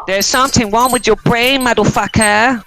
There's something wrong with your brain, motherfucker.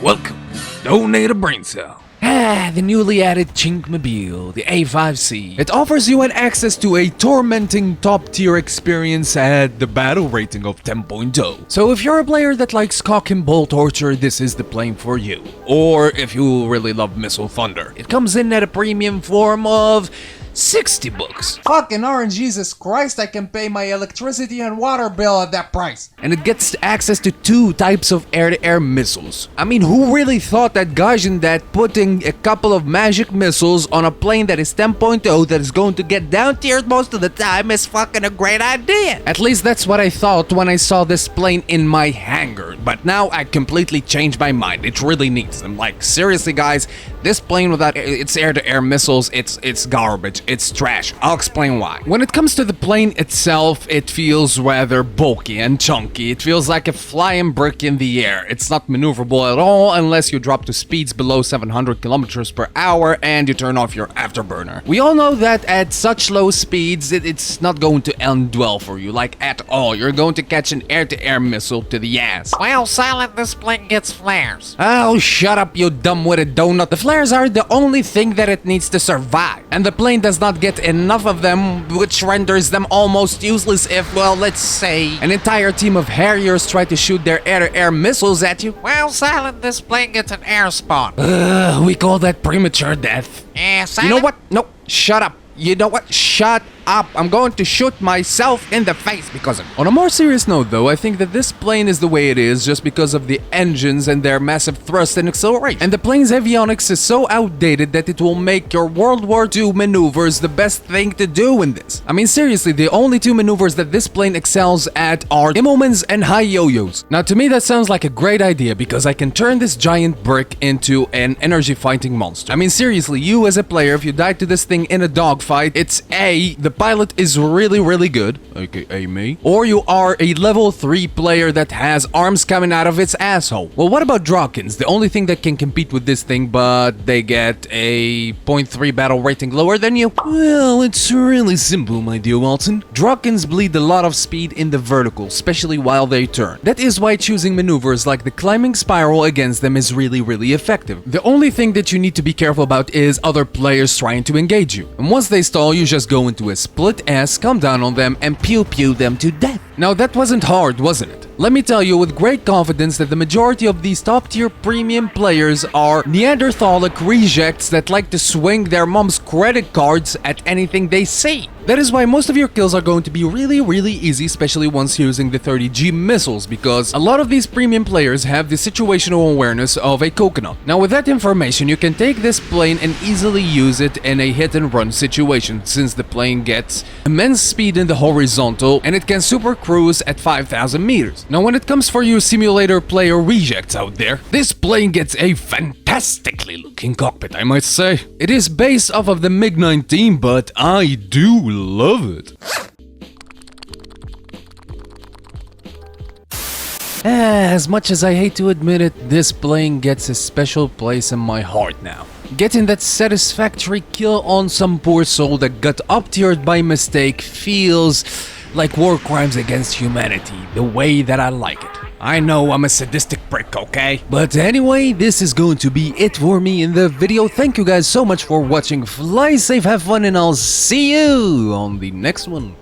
Welcome. Donate a brain cell. The newly added Chinkmobile, the A-5C. It offers you an access to a tormenting top-tier experience at the battle rating of 10.0. So if you're a player that likes cock and ball torture, this is the plane for you. Or if you really love missile thunder. It comes in at a premium form of 60 bucks. Fucking orange Jesus Christ, I can pay my electricity and water bill at that price. And it gets access to 2 types of air-to-air missiles. I mean, who really thought that Gaijin that putting a couple of magic missiles on a plane that is 10.0 that is going to get down-tiered most of the time is fucking a great idea? At least that's what I thought when I saw this plane in my hangar. But now I completely changed my mind. It really needs them. Like, seriously guys, this plane without its air-to-air missiles, it's garbage. It's trash. I'll explain why. When it comes to the plane itself, it feels rather bulky and chunky. It feels like a flying brick in the air. It's not maneuverable at all unless you drop to speeds below 700 kilometers per hour and you turn off your afterburner. We all know that at such low speeds, it's not going to end well for you, like at all. You're going to catch an air-to-air missile to the ass. Well, Silent, this plane gets flares. Oh, shut up, you dumb-witted donut. The flares are the only thing that it needs to survive. And the plane does not get enough of them, which renders them almost useless if, well, let's say, an entire team of Harriers try to shoot their air-to-air missiles at you. Well, Silent, this plane gets an air spawn. We call that premature death. Silent? You know what? No, shut up. You know what? Shut up. I'm going to shoot myself in the face because of it. On a more serious note though, I think that this plane is the way it is just because of the engines and their massive thrust and acceleration. And the plane's avionics is so outdated that it will make your World War II maneuvers the best thing to do in this. I mean seriously, the only 2 maneuvers that this plane excels at are Immelmans and high yo-yos. Now to me that sounds like a great idea because I can turn this giant brick into an energy fighting monster. I mean seriously, you as a player, if you died to this thing in a dogfight, it's A, the pilot is really good, aka me, or you are a level 3 player that has arms coming out of its asshole. Well, what about Drakens? The only thing that can compete with this thing, but they get a 0.3 battle rating lower than you? Well, it's really simple, my dear Walton. Drakens bleed a lot of speed in the vertical, especially while they turn. That is why choosing maneuvers like the climbing spiral against them is really effective. The only thing that you need to be careful about is other players trying to engage you. And once they stall, you just go into a split ass, come down on them, and pew them to death. Now that wasn't hard, wasn't it? Let me tell you with great confidence that the majority of these top-tier premium players are Neanderthalic rejects that like to swing their mom's credit cards at anything they see. That is why most of your kills are going to be really easy, especially once using the 30G missiles, because a lot of these premium players have the situational awareness of a coconut. Now with that information, you can take this plane and easily use it in a hit-and-run situation, since the plane gets immense speed in the horizontal and it can super cruise at 5,000 meters. Now when it comes for you simulator player rejects out there, this plane gets a fantastically looking cockpit, I might say. It is based off of the MiG-19, but I do love it. As much as I hate to admit it, this plane gets a special place in my heart now. Getting that satisfactory kill on some poor soul that got up-tiered by mistake feels like war crimes against humanity, the way that I like it. I know I'm a sadistic prick, okay? But anyway, this is going to be it for me in the video. Thank you guys so much for watching. Fly safe, have fun, and I'll see you on the next one.